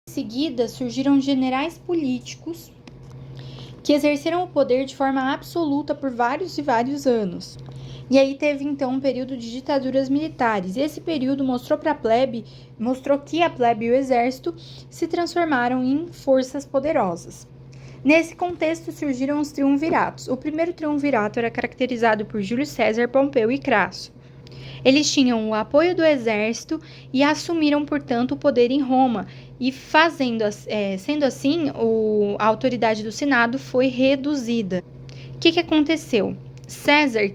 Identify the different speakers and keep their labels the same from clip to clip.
Speaker 1: Em seguida, surgiram generais políticos que exerceram o poder de forma absoluta por vários e vários anos. E aí teve então um período de ditaduras militares. E esse período mostrou que a plebe e o exército se transformaram em forças poderosas. Nesse contexto surgiram os triunviratos. O primeiro triunvirato era caracterizado por Júlio César, Pompeu e Crasso. Eles tinham o apoio do exército e assumiram, portanto, o poder em Roma. E sendo assim, a autoridade do Senado foi reduzida. O que aconteceu? César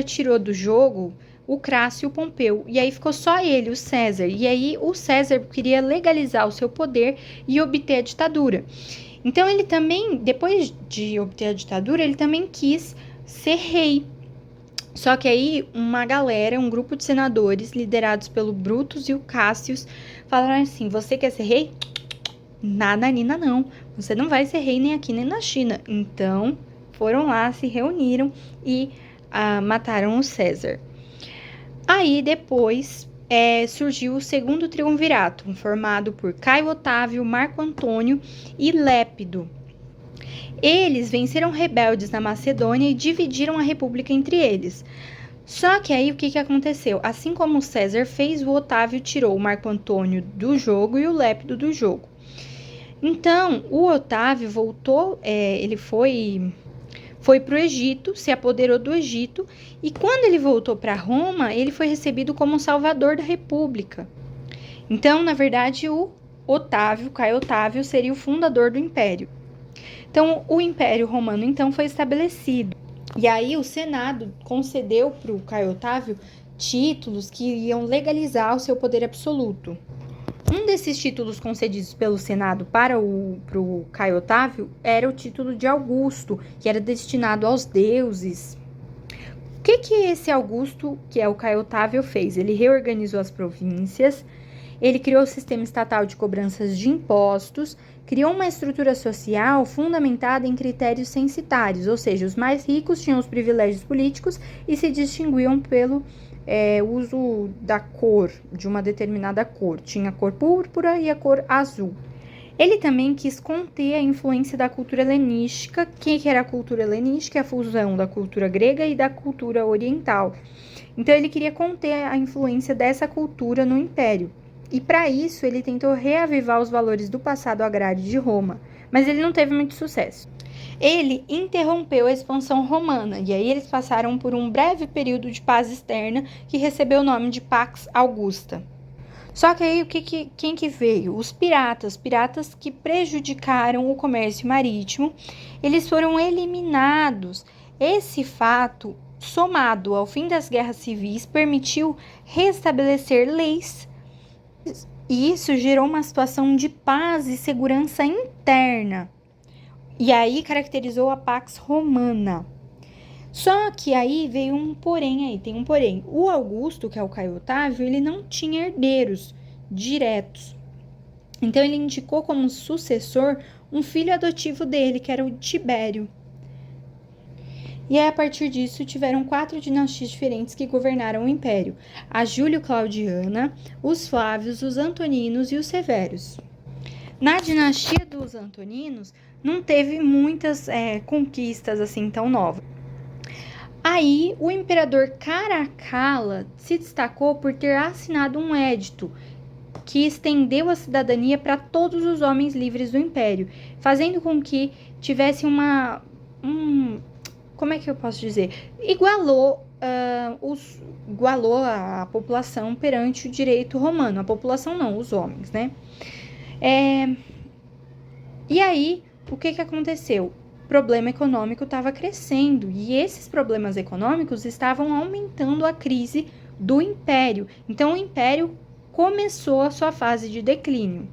Speaker 1: tirou do jogo o Crasso e o Pompeu, e aí ficou só ele, o César. E aí o César queria legalizar o seu poder e obter a ditadura. Então ele também, depois de obter a ditadura, ele também quis ser rei. Só que aí uma galera, um grupo de senadores liderados pelo Brutus e o Cássius falaram assim: você quer ser rei? Nada, Nina, não. Você não vai ser rei nem aqui nem na China. Então foram lá, se reuniram e mataram o César. Aí depois surgiu o segundo triunvirato, formado por Caio Otávio, Marco Antônio e Lépido. Eles venceram rebeldes na Macedônia e dividiram a república entre eles. Só que aí o que aconteceu? Assim como o César fez, o Otávio tirou o Marco Antônio do jogo e o Lépido do jogo. Então, o Otávio voltou, ele foi para o Egito, se apoderou do Egito, e quando ele voltou para Roma, ele foi recebido como salvador da república. Então, na verdade, o Caio Otávio, seria o fundador do Império. Então, o Império Romano, então, foi estabelecido. E aí, o Senado concedeu para o Caio Otávio títulos que iam legalizar o seu poder absoluto. Um desses títulos concedidos pelo Senado para o Caio Otávio era o título de Augusto, que era destinado aos deuses. O que esse Augusto, que é o Caio Otávio, fez? Ele reorganizou as províncias, ele criou o sistema estatal de cobranças de impostos, criou uma estrutura social fundamentada em critérios censitários, ou seja, os mais ricos tinham os privilégios políticos e se distinguiam pelo uso da cor, de uma determinada cor. Tinha a cor púrpura e a cor azul. Ele também quis conter a influência da cultura helenística. O que era a cultura helenística? A fusão da cultura grega e da cultura oriental. Então, ele queria conter a influência dessa cultura no Império. E, para isso, ele tentou reavivar os valores do passado agrário de Roma, mas ele não teve muito sucesso. Ele interrompeu a expansão romana, e aí eles passaram por um breve período de paz externa que recebeu o nome de Pax Augusta. Só que aí quem que veio? Os piratas que prejudicaram o comércio marítimo, eles foram eliminados. Esse fato, somado ao fim das guerras civis, permitiu restabelecer leis. E isso gerou uma situação de paz e segurança interna. E aí caracterizou a Pax Romana. Só que aí veio um porém. O Augusto, que é o Caio Otávio, ele não tinha herdeiros diretos. Então ele indicou como sucessor um filho adotivo dele, que era o Tibério. E aí, a partir disso, tiveram 4 dinastias diferentes que governaram o Império: a Júlio-Claudiana, os Flávios, os Antoninos e os Severos. Na dinastia dos Antoninos, não teve muitas conquistas assim tão novas. Aí, o imperador Caracalla se destacou por ter assinado um édito que estendeu a cidadania para todos os homens livres do Império, fazendo com que tivesse como é que eu posso dizer? Igualou a população perante o direito romano. A população não, os homens, né? E aí, o que aconteceu? O problema econômico estava crescendo e esses problemas econômicos estavam aumentando a crise do Império. Então, o Império começou a sua fase de declínio.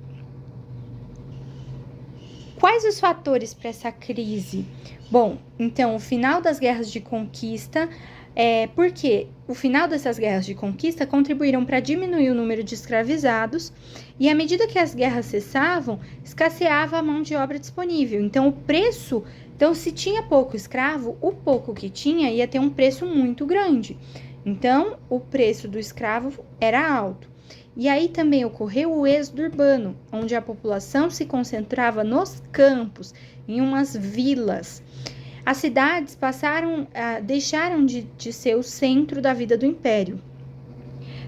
Speaker 1: Quais os fatores para essa crise? Bom, então, o final das guerras de conquista, porque o final dessas guerras de conquista contribuíram para diminuir o número de escravizados e, à medida que as guerras cessavam, escasseava a mão de obra disponível. Então, se tinha pouco escravo, o pouco que tinha ia ter um preço muito grande. Então, o preço do escravo era alto. E aí também ocorreu o êxodo urbano, onde a população se concentrava nos campos, em umas vilas. As cidades deixaram de ser o centro da vida do império.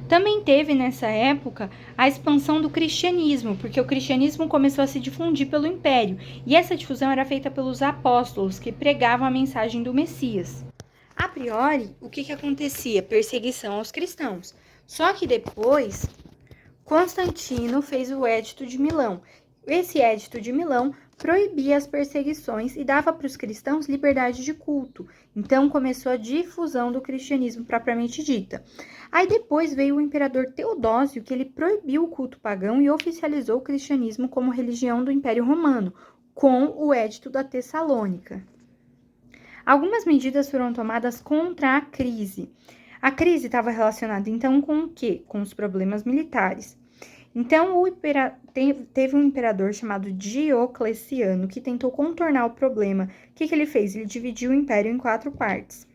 Speaker 1: Também teve nessa época a expansão do cristianismo, porque o cristianismo começou a se difundir pelo império, e essa difusão era feita pelos apóstolos que pregavam a mensagem do Messias. A priori, o que acontecia? Perseguição aos cristãos. Só que depois, Constantino fez o Edito de Milão. Esse Edito de Milão proibia as perseguições e dava para os cristãos liberdade de culto. Então começou a difusão do cristianismo propriamente dita. Aí depois veio o imperador Teodósio, que ele proibiu o culto pagão e oficializou o cristianismo como religião do Império Romano, com o Edito da Tessalônica. Algumas medidas foram tomadas contra a crise. A crise estava relacionada, então, com o quê? Com os problemas militares. Então, teve um imperador chamado Diocleciano que tentou contornar o problema. O que ele fez? Ele dividiu o império em 4 partes.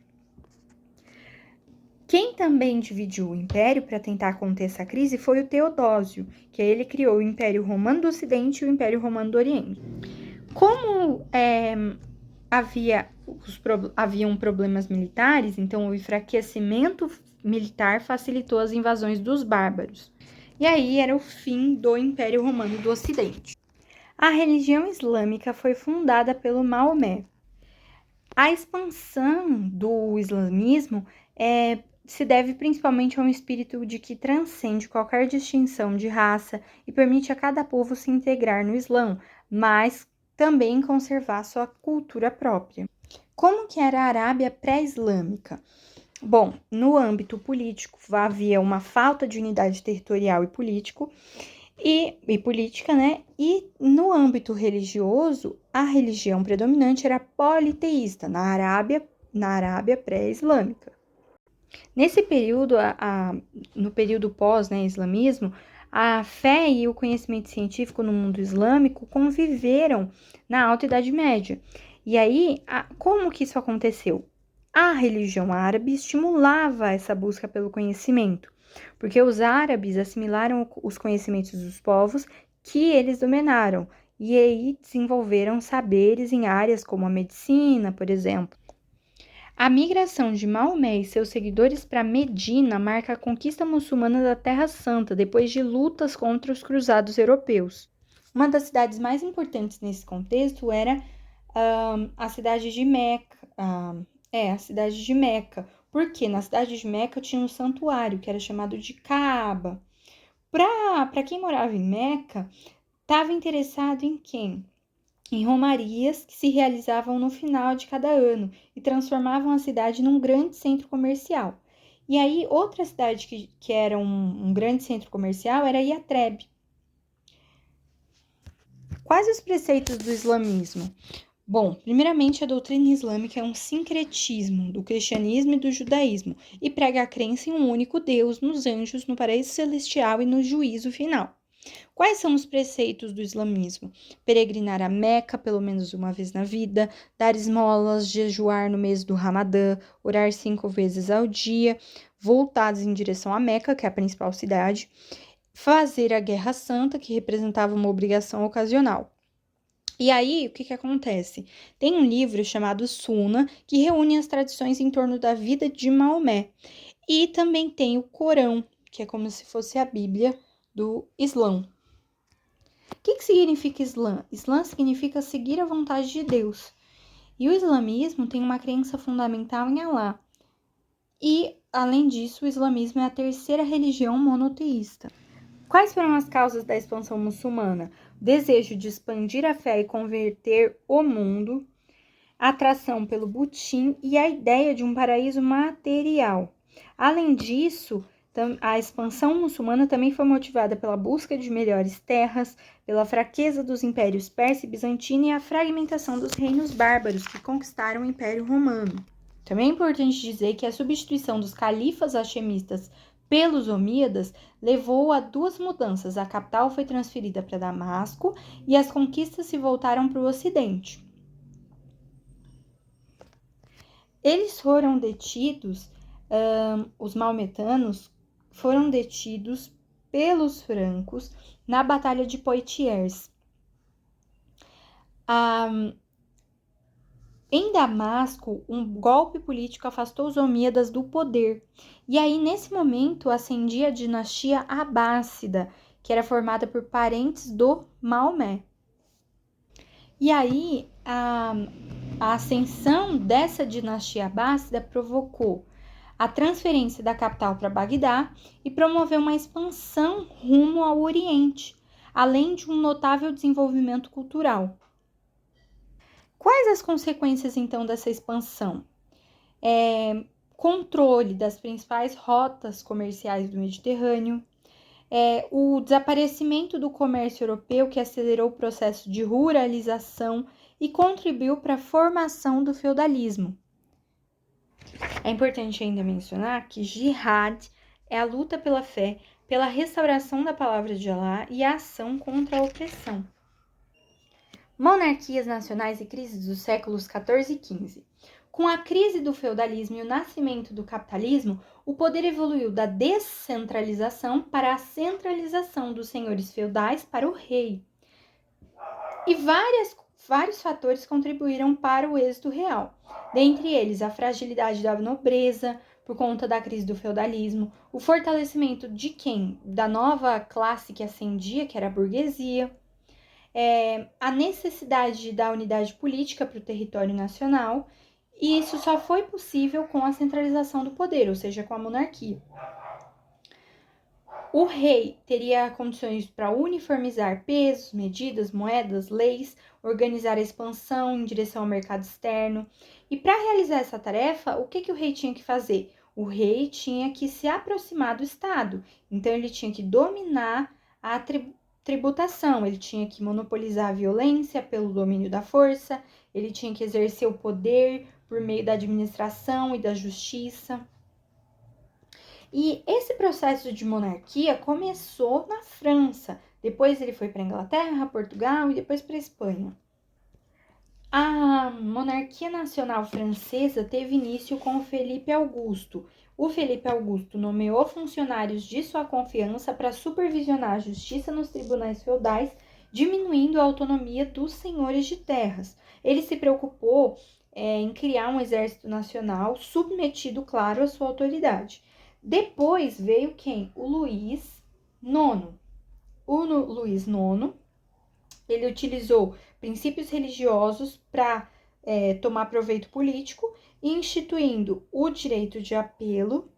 Speaker 1: Quem também dividiu o império para tentar conter essa crise foi o Teodósio, que ele criou o Império Romano do Ocidente e o Império Romano do Oriente. Como haviam problemas militares, então o enfraquecimento militar facilitou as invasões dos bárbaros. E aí era o fim do Império Romano do Ocidente. A religião islâmica foi fundada pelo Maomé. A expansão do islamismo se deve principalmente a um espírito de que transcende qualquer distinção de raça e permite a cada povo se integrar no Islã, mas também conservar sua cultura própria. Como que era a Arábia pré-islâmica? Bom, no âmbito político havia uma falta de unidade territorial e política, né? E no âmbito religioso, a religião predominante era politeísta na Arábia pré-islâmica. Nesse período, no período pós-islamismo, a fé e o conhecimento científico no mundo islâmico conviveram na Alta Idade Média. E aí, como que isso aconteceu? A religião árabe estimulava essa busca pelo conhecimento, porque os árabes assimilaram os conhecimentos dos povos que eles dominaram, e aí desenvolveram saberes em áreas como a medicina, por exemplo. A migração de Maomé e seus seguidores para Medina marca a conquista muçulmana da Terra Santa, depois de lutas contra os cruzados europeus. Uma das cidades mais importantes nesse contexto era a cidade de Meca. A cidade de Meca, porque na cidade de Meca tinha um santuário que era chamado de Kaaba. Para quem morava em Meca, estava interessado em quem? Em romarias que se realizavam no final de cada ano e transformavam a cidade num grande centro comercial. E aí, outra cidade que era um grande centro comercial era Iatreb. Quais os preceitos do islamismo? Bom, primeiramente, a doutrina islâmica é um sincretismo do cristianismo e do judaísmo e prega a crença em um único Deus, nos anjos, no paraíso celestial e no juízo final. Quais são os preceitos do islamismo? Peregrinar a Meca pelo menos uma vez na vida, dar esmolas, jejuar no mês do Ramadã, orar 5 vezes ao dia, voltados em direção a Meca, que é a principal cidade, fazer a Guerra Santa, que representava uma obrigação ocasional. E aí, o que acontece? Tem um livro chamado Sunna, que reúne as tradições em torno da vida de Maomé. E também tem o Corão, que é como se fosse a Bíblia do Islã. O que significa Islã? Islã significa seguir a vontade de Deus. E o islamismo tem uma crença fundamental em Alá. E, além disso, o islamismo é a terceira religião monoteísta. Quais foram as causas da expansão muçulmana? Desejo de expandir a fé e converter o mundo, atração pelo butim e a ideia de um paraíso material. Além disso, a expansão muçulmana também foi motivada pela busca de melhores terras, pela fraqueza dos impérios persa e bizantino e a fragmentação dos reinos bárbaros que conquistaram o Império Romano. Também é importante dizer que a substituição dos califas hachemistas pelos omíadas levou a 2 mudanças. A capital foi transferida para Damasco e as conquistas se voltaram para o Ocidente. Eles foram detidos, os maometanos foram detidos pelos francos na Batalha de Poitiers. Em Damasco, um golpe político afastou os omíadas do poder. E aí, nesse momento, ascendia a dinastia abássida, que era formada por parentes do Maomé. E aí, a ascensão dessa dinastia abássida provocou a transferência da capital para Bagdá e promoveu uma expansão rumo ao Oriente, além de um notável desenvolvimento cultural. Quais as consequências, então, dessa expansão? Controle das principais rotas comerciais do Mediterrâneo, o desaparecimento do comércio europeu, que acelerou o processo de ruralização e contribuiu para a formação do feudalismo. É importante ainda mencionar que jihad é a luta pela fé, pela restauração da palavra de Alá e a ação contra a opressão. Monarquias nacionais e crises dos séculos XIV e XV. Com a crise do feudalismo e o nascimento do capitalismo, o poder evoluiu da descentralização para a centralização dos senhores feudais para o rei. E vários fatores contribuíram para o êxito real. Dentre eles, a fragilidade da nobreza, por conta da crise do feudalismo, o fortalecimento de quem? Da nova classe que ascendia, que era a burguesia, a necessidade da unidade política para o território nacional, e isso só foi possível com a centralização do poder, ou seja, com a monarquia. O rei teria condições para uniformizar pesos, medidas, moedas, leis, organizar a expansão em direção ao mercado externo. E para realizar essa tarefa, o que o rei tinha que fazer? O rei tinha que se aproximar do Estado. Então, ele tinha que dominar a tributação, ele tinha que monopolizar a violência pelo domínio da força, ele tinha que exercer o poder por meio da administração e da justiça. E esse processo de monarquia começou na França, depois ele foi para a Inglaterra, Portugal e depois para a Espanha. A monarquia nacional francesa teve início com Felipe Augusto. O Felipe Augusto nomeou funcionários de sua confiança para supervisionar a justiça nos tribunais feudais, diminuindo a autonomia dos senhores de terras. Ele se preocupou em criar um exército nacional submetido, claro, à sua autoridade. Depois veio quem? O Luís IX. O Luís IX, ele utilizou princípios religiosos para tomar proveito político, instituindo o direito de apelo,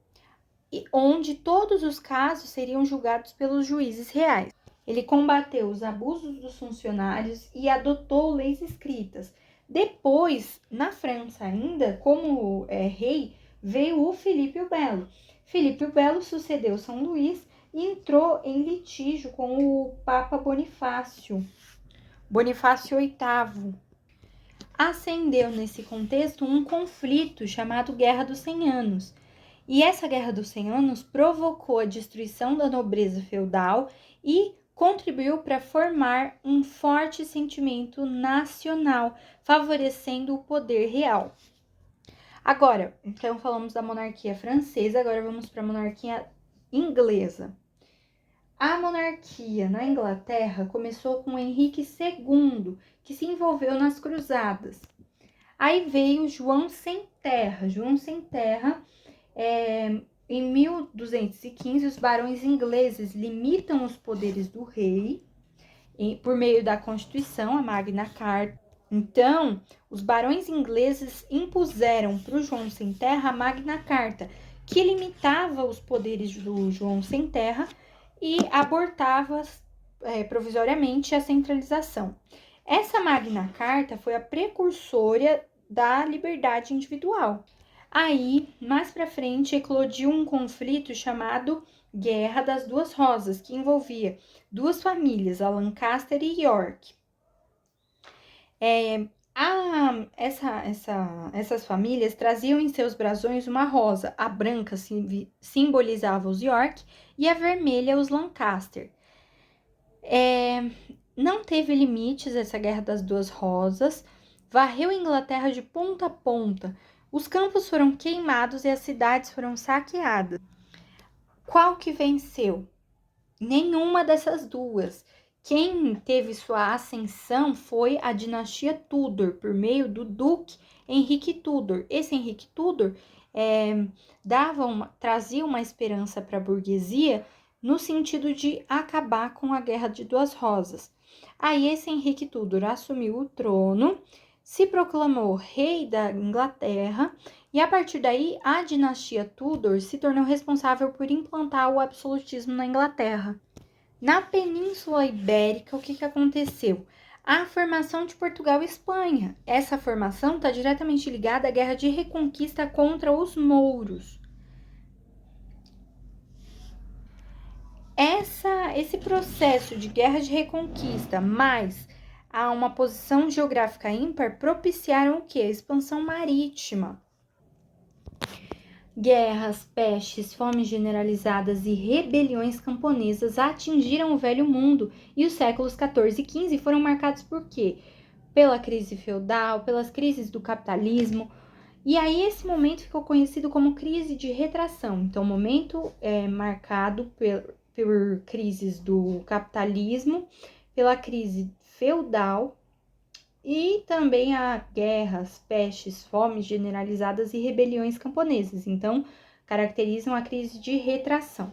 Speaker 1: onde todos os casos seriam julgados pelos juízes reais. Ele combateu os abusos dos funcionários e adotou leis escritas. Depois, na França ainda, como rei, veio o Felipe o Belo. Felipe o Belo sucedeu São Luís e entrou em litígio com o Papa Bonifácio VIII. Ascendeu nesse contexto um conflito chamado Guerra dos 100 Anos. E essa Guerra dos 100 Anos provocou a destruição da nobreza feudal e contribuiu para formar um forte sentimento nacional, favorecendo o poder real. Agora, então falamos da monarquia francesa, agora vamos para a monarquia inglesa. A monarquia na Inglaterra começou com Henrique II, que se envolveu nas cruzadas. Aí veio João Sem Terra. João Sem Terra, em 1215, os barões ingleses limitam os poderes do rei por meio da Constituição, a Magna Carta. Então, os barões ingleses impuseram para o João Sem Terra a Magna Carta, que limitava os poderes do João Sem Terra e abortava provisoriamente a centralização. Essa Magna Carta foi a precursora da liberdade individual. Aí, mais para frente, eclodiu um conflito chamado Guerra das Duas Rosas, que envolvia duas famílias, a Lancaster e York. Essas famílias traziam em seus brasões uma rosa. A branca simbolizava os York e a vermelha os Lancaster. Não teve limites essa Guerra das Duas Rosas, varreu a Inglaterra de ponta a ponta. Os campos foram queimados e as cidades foram saqueadas. Qual que venceu? Nenhuma dessas duas. Quem teve sua ascensão foi a dinastia Tudor, por meio do duque Henrique Tudor. Esse Henrique Tudor trazia uma esperança para a burguesia no sentido de acabar com a Guerra de Duas Rosas. Aí esse Henrique Tudor assumiu o trono, se proclamou rei da Inglaterra e a partir daí a dinastia Tudor se tornou responsável por implantar o absolutismo na Inglaterra. Na Península Ibérica, o que aconteceu? A formação de Portugal e Espanha. Essa formação está diretamente ligada à Guerra de Reconquista contra os mouros. Esse processo de guerra de reconquista, mais a uma posição geográfica ímpar, propiciaram o quê? A expansão marítima. Guerras, pestes, fomes generalizadas e rebeliões camponesas atingiram o Velho Mundo e os séculos XIV e XV foram marcados por quê? Pela crise feudal, pelas crises do capitalismo. E aí esse momento ficou conhecido como crise de retração. Então, o momento é marcado por crises do capitalismo, pela crise feudal e também a guerras, pestes, fomes generalizadas e rebeliões camponesas. Então, caracterizam a crise de retração.